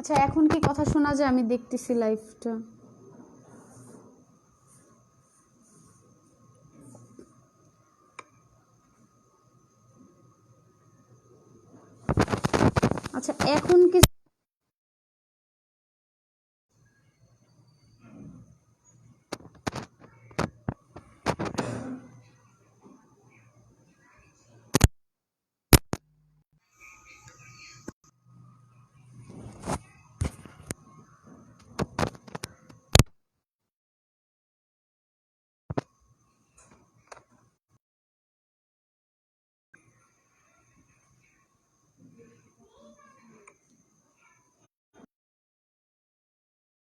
আচ্ছা এখন কি কথা শোনা যায়? আমি দেখতেছি লাইভটা। আচ্ছা এখন কি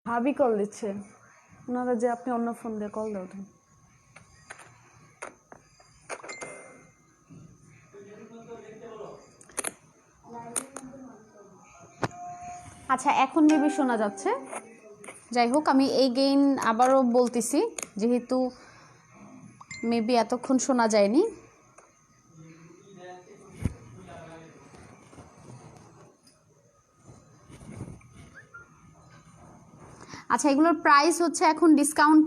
ভাবি কল দিচ্ছে ওনারা, যে আপনি অন্য ফোন দিয়ে কল দাও। আচ্ছা এখন মেবি শোনা যাচ্ছে। যাই হোক, আমি এগেইন আবারও বলতেছি, যেহেতু মেবি এতক্ষণ শোনা যায়নি। আচ্ছা এগুলোর প্রাইস হচ্ছে এখন ডিসকাউন্ট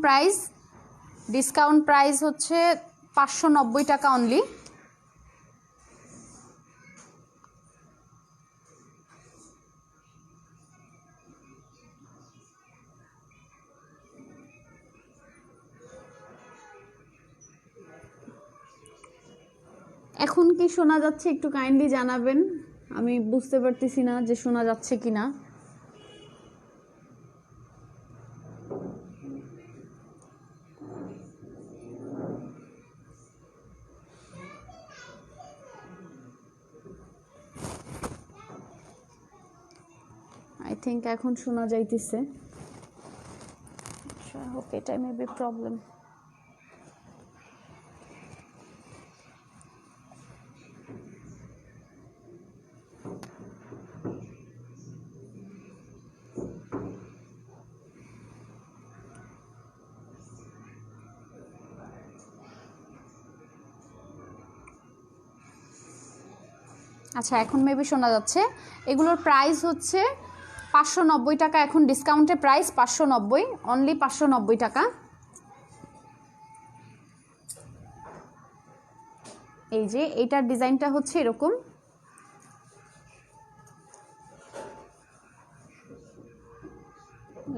প্রাইস হচ্ছে 590 টাকা অনলি। এখন কি শোনা যাচ্ছে একটু কাইন্ডলি জানাবেন, আমি বুঝতে পারতেছি না যে শোনা যাচ্ছে কিনা। আই থিঙ্ক এখন শোনা যাইতেছে। আচ্ছা হোক, এটা মেবি প্রবলেম। আচ্ছা এখন মেবি শোনা যাচ্ছে। এগুলোর প্রাইস হচ্ছে 590 টাকা, এখন ডিসকাউন্টে প্রাইস 590, অনলি 590 টাকা। এই যে এইটার ডিজাইনটা হচ্ছে এরকম,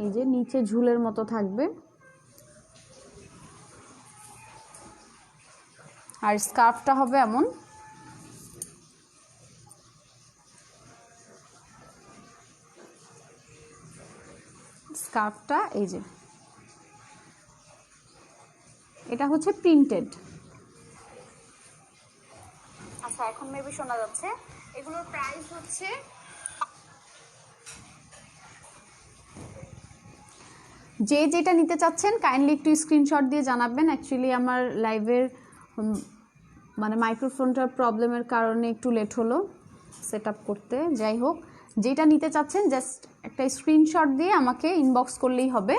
এই যে নিচে ঝুলের মতো থাকবে, আর স্কার্ফটা হবে এমন। স্কার্ফটা এই যে এটা হচ্ছে প্রিন্টেড। আচ্ছা এখন মেবি শোনা যাচ্ছে। এগুলোর প্রাইস হচ্ছে, যে যেটা নিতে চাচ্ছেন কাইন্ডলি একটু স্ক্রিনশট দিয়ে জানাবেন। অ্যাকচুয়ালি আমার লাইভের মানে মাইক্রোফোনটার প্রবলেমের কারণে একটু লেট হলো সেট আপ করতে। যাই হোক, যেটা নিতে চাচ্ছেন জাস্ট একটা স্ক্রিনশট দিয়ে আমাকে ইনবক্স করলেই হবে।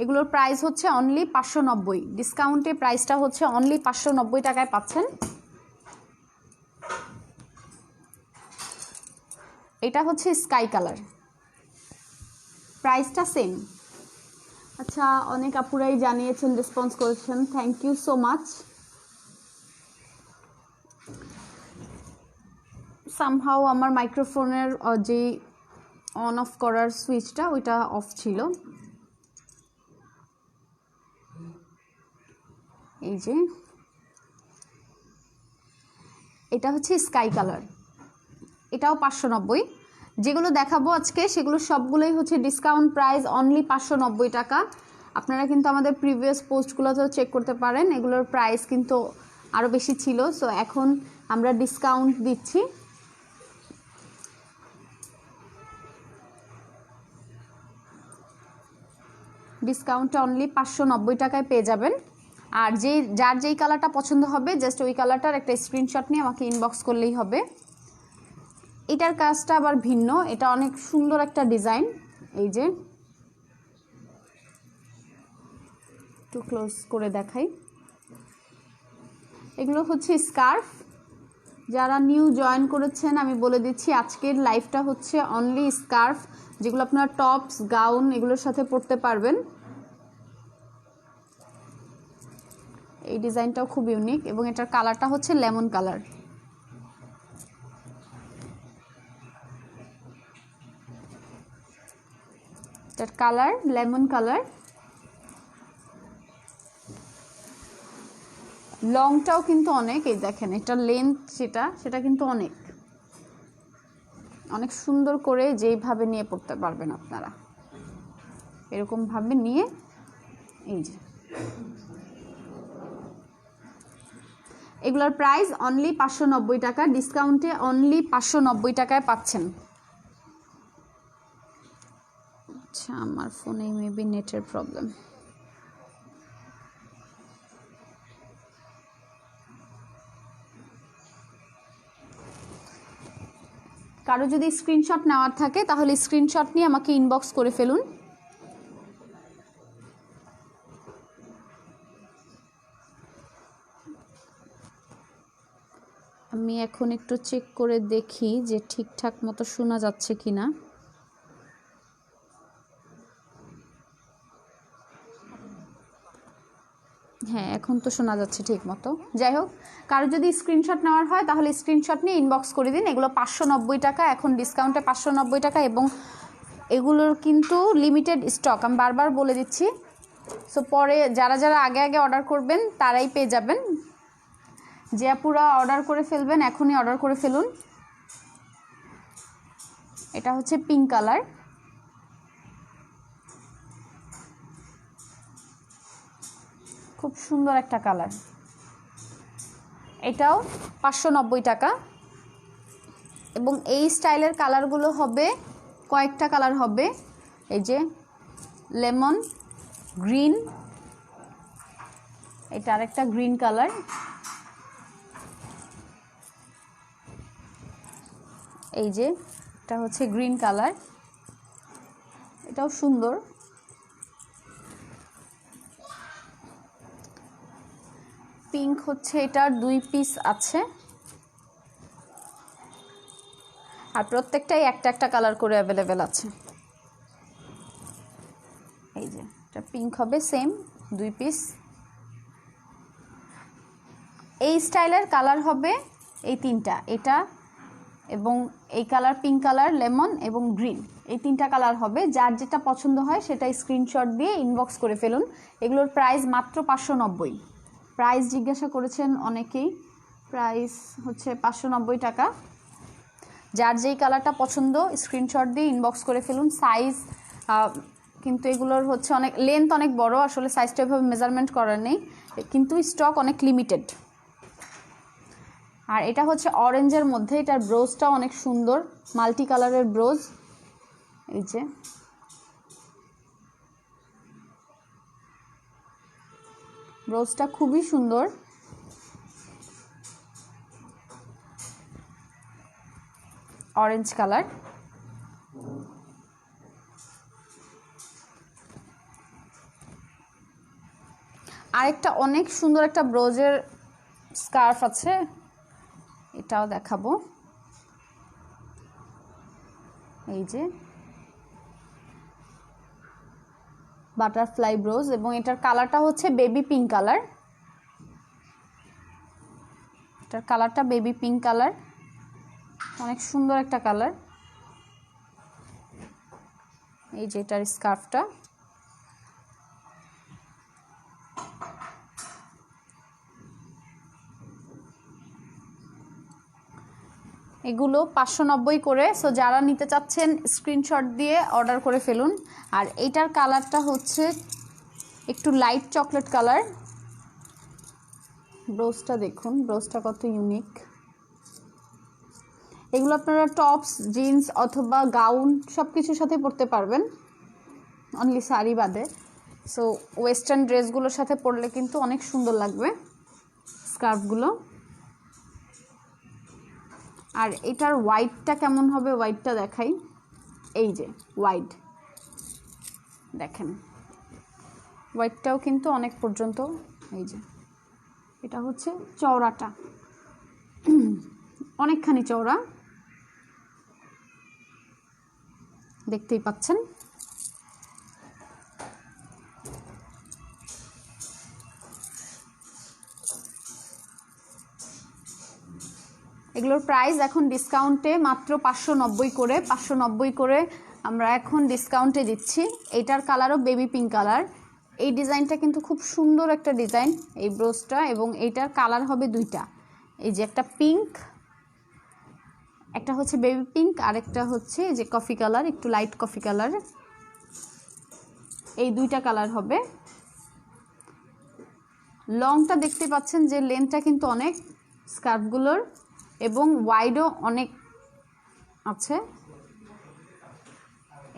এগুলোর প্রাইস হচ্ছে অনলি 590, ডিসকাউন্টে প্রাইসটা হচ্ছে অনলি 590 টাকায় পাচ্ছেন। এটা হচ্ছে স্কাই কালার, প্রাইসটা সেম। আচ্ছা অনেক আপুরাই জানিয়েছেন, রেসপন্স করেছেন, thank you so much. Somehow আমার মাইক্রোফোনের যে অন অফ করার সুইচটা ওইটা অফ ছিল। এই যে এটা হচ্ছে স্কাই কালার, এটাও 590। যেগুলো দেখাবো আজকে সেগুলো সবগুলোই হচ্ছে ডিসকাউন্ট প্রাইস অনলি 590 টাকা। আপনারা কিন্তু আমাদের প্রিভিয়াস পোস্টগুলোতেও চেক করতে পারেন, এগুলোর প্রাইস কিন্তু আরও বেশি ছিল। সো এখন আমরা ডিসকাউন্ট দিচ্ছি। ডিসকাউন্টটা অনলি 590 টাকায় পেয়ে যাবেন। আর যার যেই কালারটা পছন্দ হবে জাস্ট ওই কালারটার একটা স্ক্রিনশট নিয়ে আমাকে ইনবক্স করলেই হবে। এটার কাজটা আবার ভিন্ন, এটা অনেক সুন্দর একটা ডিজাইন। এই যে একটু ক্লোজ করে দেখাই, এগুলো হচ্ছে স্কার্ফ, যারা নিউ জয়েন করেছেন আমি বলে দিচ্ছি আজকের লাইভটা হচ্ছে অনলি স্কার্ফ, যেগুলো আপনারা টপস গাউন এগুলোর সাথে পরতে পারবেন। এই ডিজাইনটাও খুব ইউনিক এবং এটার কালারটা হচ্ছে লেমন কালার। এটার কালার লেমন কালার। লংটাও কিন্তু অনেক, এই দেখেন এটার লেন্থ সেটা কিন্তু অনেক অনেক সুন্দর করে যেইভাবে নিয়ে পড়তে পারবেন আপনারা, এরকমভাবে নিয়ে এই যে। এগুলোর প্রাইস অনলি 590 টাকা, ডিসকাউন্টে অনলি 590 টাকায় পাচ্ছেন। আচ্ছা আমার ফোনে মেবি নেটের প্রবলেম। কারো যদি স্ক্রিনশট নেওয়ার থাকে তাহলে স্ক্রিনশট নিয়ে আমাকে ইনবক্স করে ফেলুন। আমি এখন একটু চেক করে দেখি যে ঠিকঠাক মতো শোনা যাচ্ছে কিনা। হ্যাঁ এখন তো শোনা যাচ্ছে ঠিক মতো। যাই হোক, কারো যদি স্ক্রিনশট নেওয়ার হয় তাহলে স্ক্রিনশট নিয়ে ইনবক্স করে দিন। এগুলো 590 টাকা, এখন ডিসকাউন্টে 590 টাকা, এবং এগুলোর কিন্তু লিমিটেড স্টক, আমি বারবার বলে দিচ্ছি। সো পরে যারা যারা আগে আগে অর্ডার করবেন তারাই পেয়ে যাবেন। যে পুরা অর্ডার করে ফেলবেন এখনই অর্ডার করে ফেলুন। এটা হচ্ছে পিঙ্ক কালার, খুব সুন্দর একটা কালার। এটাও 590 টাকা, এবং এই স্টাইলের কালারগুলো হবে কয়েকটা কালার হবে। এই যে লেমন গ্রিন, এটা আরেকটা গ্রিন কালার, এই যে এটা হচ্ছে গ্রিন কালার, এটাও সুন্দর। পিঙ্ক হচ্ছে এটার 2 পিস আছে, আর প্রত্যেকটাই একটা একটা কালার করে অ্যাভেলেবেল আছে। এই যে এটা পিঙ্ক হবে সেম 2 পিস। এই স্টাইলের কালার হবে এই তিনটা, এটা এবং এই কালার পিঙ্ক কালার, লেমন এবং গ্রিন, এই তিনটা কালার হবে। যার যেটা পছন্দ হয় সেটা স্ক্রিনশট দিয়ে ইনবক্স করে ফেলুন। এগুলোর প্রাইস মাত্র 590। প্রাইস জিজ্ঞাসা করেছেন অনেকেই, প্রাইস হচ্ছে 590 টাকা। যার যেই কালারটা পছন্দ স্ক্রিনশট দিয়ে ইনবক্স করে ফেলুন। সাইজ কিন্তু এগুলোর হচ্ছে অনেক লেন্থ অনেক বড়, আসলে সাইজটা এভাবে মেজারমেন্ট করার নেই, কিন্তু স্টক অনেক লিমিটেড। আর এটা হচ্ছে অরেঞ্জের মধ্যে, এটার ব্রোজটাও অনেক সুন্দর, মাল্টি কালারের ব্রোজ। এই যে ব্রোজটা খুবই সুন্দর। অরেঞ্জ কালার, আরেকটা অনেক সুন্দর একটা ব্রোজের স্কার্ফ আছে, এটাও দেখাবো। এই যে বাটারফ্লাই ব্রোজ, এবং এটার কালারটা হচ্ছে বেবি পিঙ্ক কালার। এটার কালারটা বেবি পিঙ্ক কালার, অনেক সুন্দর একটা কালার। এই যে এটার স্কার্ফটা, এগুলো 590 করে। সো যারা নিতে চাচ্ছেন স্ক্রিনশট দিয়ে অর্ডার করে ফেলুন। আর এইটার কালারটা হচ্ছে একটু লাইট চকলেট কালার। ব্রোজটা দেখুন, ব্রোজটা কত ইউনিক। এগুলো আপনারা টপস জিন্স অথবা গাউন সব কিছুর সাথে পরতে পারবেন, অনলি শাড়ি বাদে। সো ওয়েস্টার্ন ড্রেসগুলোর সাথে পরলে কিন্তু অনেক সুন্দর লাগবে স্কার্ফগুলো। আর এটার হোয়াইটটা কেমন হবে, হোয়াইটটা দেখাই। এই যে হোয়াইট দেখেন, হোয়াইটটাও কিন্তু অনেক পর্যন্ত। এই যে এটা হচ্ছে চওড়াটা, অনেকখানি চওড়া, দেখতেই পাচ্ছেন। এগুলোর প্রাইস এখন ডিসকাউন্টে মাত্র 590 করে, 590 করে আমরা এখন ডিসকাউন্টে দিচ্ছি। এইটার কালারও বেবি পিঙ্ক কালার। এই ডিজাইনটা কিন্তু খুব সুন্দর একটা ডিজাইন, এই ব্রোজটা, এবং এইটার কালার হবে দুইটা। এই যে একটা পিঙ্ক, একটা হচ্ছে বেবি পিঙ্ক, আরেকটা হচ্ছে যে কফি কালার, একটু লাইট কফি কালার। এই দুইটা কালার হবে। লংটা দেখতে পাচ্ছেন যে লেন্থটা কিন্তু অনেক স্কার্ফগুলোর, এবং ওয়াইডও অনেক আছে।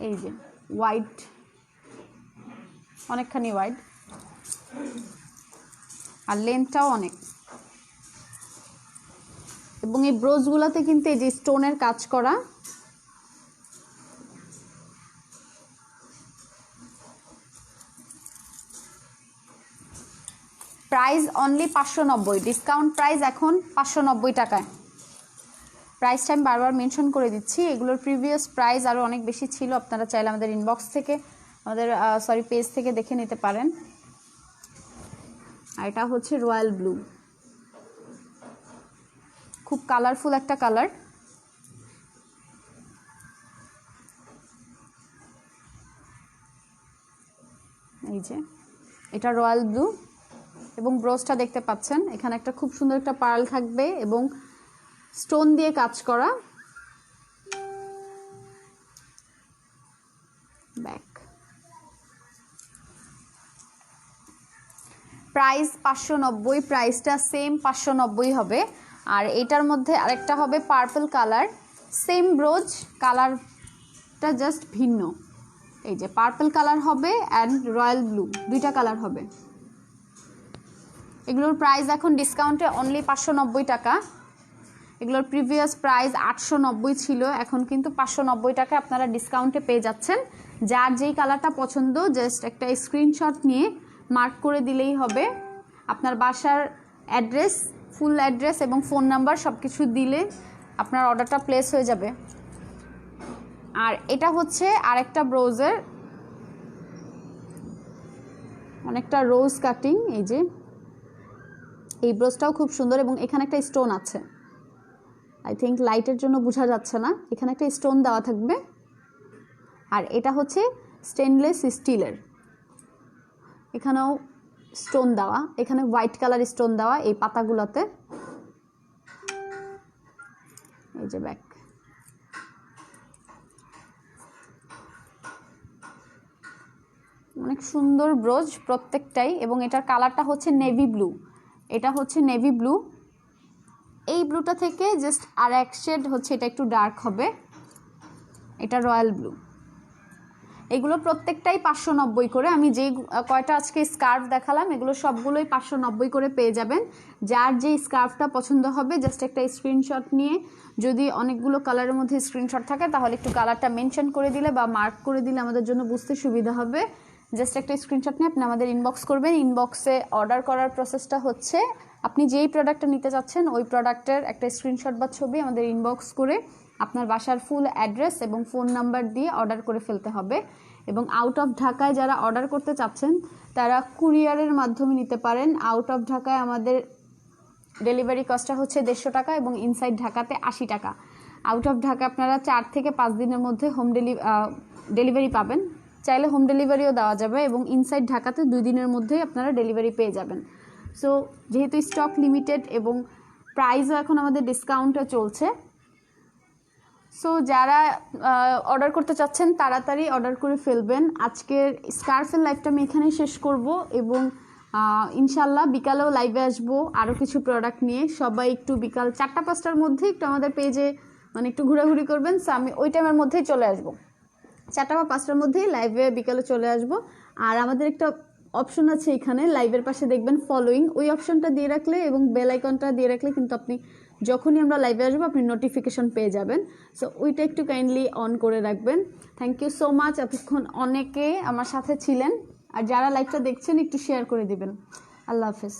এই যে ওয়াইড, অনেকখানি ওয়াইড, আর লেন্থটাও অনেক। এবং এই ব্রোজগুলোতে কিন্তু এই যে স্টোনের কাজ করা। প্রাইস অনলি 590, ডিসকাউন্ট প্রাইস এখন 590 টাকায়। প্রাইসটা আমি বারবার মেনশন করে দিচ্ছি। এগুলোর প্রিভিয়াস প্রাইস আরও অনেক বেশি ছিল, আপনারা চাইলে আমাদের ইনবক্স থেকে, আমাদের পেজ থেকে দেখে নিতে পারেন। আর এটা হচ্ছে রয়্যাল ব্লু, খুব কালারফুল একটা কালার। এই যে এটা রয়্যাল ব্লু, এবং ব্রোজটা দেখতে পাচ্ছেন, এখানে একটা খুব সুন্দর একটা পার্ল থাকবে এবং স্টোন দিয়ে কাজ করা। ব্যাক প্রাইস 590, প্রাইসটা সেম 590 হবে। আর এটার মধ্যে আরেকটা হবে পার্পল কালার, সেম ব্রোজ, কালারটা জাস্ট ভিন্ন। এই যে পার্পল কালার হবে অ্যান্ড রয়্যাল ব্লু, দুইটা কালার হবে। এগুলোর প্রাইস এখন ডিসকাউন্টে অনলি 590 টাকা। এগুলোর প্রিভিয়াস প্রাইস 890 ছিল, এখন কিন্তু 590 টাকা আপনারা ডিসকাউন্টে পেয়ে যাচ্ছেন। যার যেই কালারটা পছন্দ জাস্ট একটা স্ক্রিনশট নিয়ে মার্ক করে দিলেই হবে। আপনার বাসার অ্যাড্রেস, ফুল অ্যাড্রেস এবং ফোন নাম্বার সব কিছু দিলে আপনার অর্ডারটা প্লেস হয়ে যাবে। আর এটা হচ্ছে আরেকটা ব্রোজের অনেকটা রোজ কাটিং। এই যে এই ব্রোজটাও খুব সুন্দর, এবং এখানে একটা স্টোন আছে, আই থিঙ্ক লাইটের জন্য বোঝা যাচ্ছে না, এখানে একটা স্টোন দেওয়া থাকবে। আর এটা হচ্ছে স্টেনলেস স্টিলের, এখানেও স্টোন দেওয়া, এখানে হোয়াইট কালার স্টোন দেওয়া এই পাতাগুলোতে। এই যে ব্যাক, অনেক সুন্দর ব্রোজ প্রত্যেকটাই। এবং এটার কালারটা হচ্ছে নেভি ব্লু, এটা হচ্ছে নেভি ব্লু। এই ব্লুটা থেকে জাস্ট আর এক শেড হচ্ছে, এটা একটু ডার্ক হবে, এটা রয়্যাল ব্লু। এগুলো প্রত্যেকটাই 590 করে। আমি যেই কয়টা আজকে স্কার্ফ দেখালাম এগুলো সবগুলোই 590 করে পেয়ে যাবেন। যার যে স্কার্ফটা পছন্দ হবে জাস্ট একটা স্ক্রিনশট নিয়ে, যদি অনেকগুলো কালারের মধ্যে স্ক্রিনশট থাকে তাহলে একটু কালারটা মেনশন করে দিলে বা মার্ক করে দিলে আমাদের জন্য বুঝতে সুবিধা হবে। জাস্ট একটা স্ক্রিনশট নিয়ে আপনি আমাদের ইনবক্স করবেন। ইনবক্সে অর্ডার করার প্রসেসটা হচ্ছে, আপনি যেই প্রোডাক্টটা নিতে চাচ্ছেন ওই প্রোডাক্টের একটা স্ক্রিনশট বা ছবি আমাদের ইনবক্স করে আপনার বাসার ফুল অ্যাড্রেস এবং ফোন নাম্বার দিয়ে অর্ডার করে ফেলতে হবে। এবং আউট অফ ঢাকায় যারা অর্ডার করতে চাচ্ছেন তারা কুরিয়ারের মাধ্যমে নিতে পারেন। আউট অফ ঢাকায় আমাদের ডেলিভারি কস্টটা হচ্ছে 150 টাকা এবং ইনসাইড ঢাকাতে 80 টাকা। আউট অফ ঢাকা আপনারা 4 থেকে 5 দিনের মধ্যে ডেলিভারি পাবেন। চাইলে হোম ডেলিভারিও দেওয়া যাবে, এবং ইনসাইড ঢাকাতে 2 দিনের মধ্যেই আপনারা ডেলিভারি পেয়ে যাবেন। সো যেহেতু স্টক লিমিটেড এবং প্রাইসও এখন আমাদের ডিসকাউন্টে চলছে, সো যারা অর্ডার করতে চাচ্ছেন তাড়াতাড়ি অর্ডার করে ফেলবেন। আজকের স্কার্ফের লাইভটা আমি এখানেই শেষ করব, এবং ইনশাল্লাহ বিকালেও লাইভে আসবো আরও কিছু প্রোডাক্ট নিয়ে। সবাই একটু বিকাল 4টা-5টার মধ্যে একটু আমাদের পেজে মানে একটু ঘোরাঘুরি করবেন। সো আমি ওই টাইমের মধ্যেই চলে আসবো, 4টা বা 5টার মধ্যেই লাইভে বিকালে চলে আসব। আর আমাদের একটা অপশন আছে এখানে লাইভের পাশে দেখবেন ফলোয়িং, ওই অপশনটা দিয়ে রাখলে এবং বেল আইকনটা দিয়ে রাখলে কিন্তু আপনি যখনই আমরা লাইভে আসবো আপনি নোটিফিকেশন পেয়ে যাবেন। সো ওইটা একটু কাইন্ডলি অন করে রাখবেন। থ্যাংক ইউ সো মাচ, এতক্ষণ অনেকে আমার সাথে ছিলেন। আর যারা লাইভটা দেখছেন একটু শেয়ার করে দিবেন। আল্লাহ হাফেজ।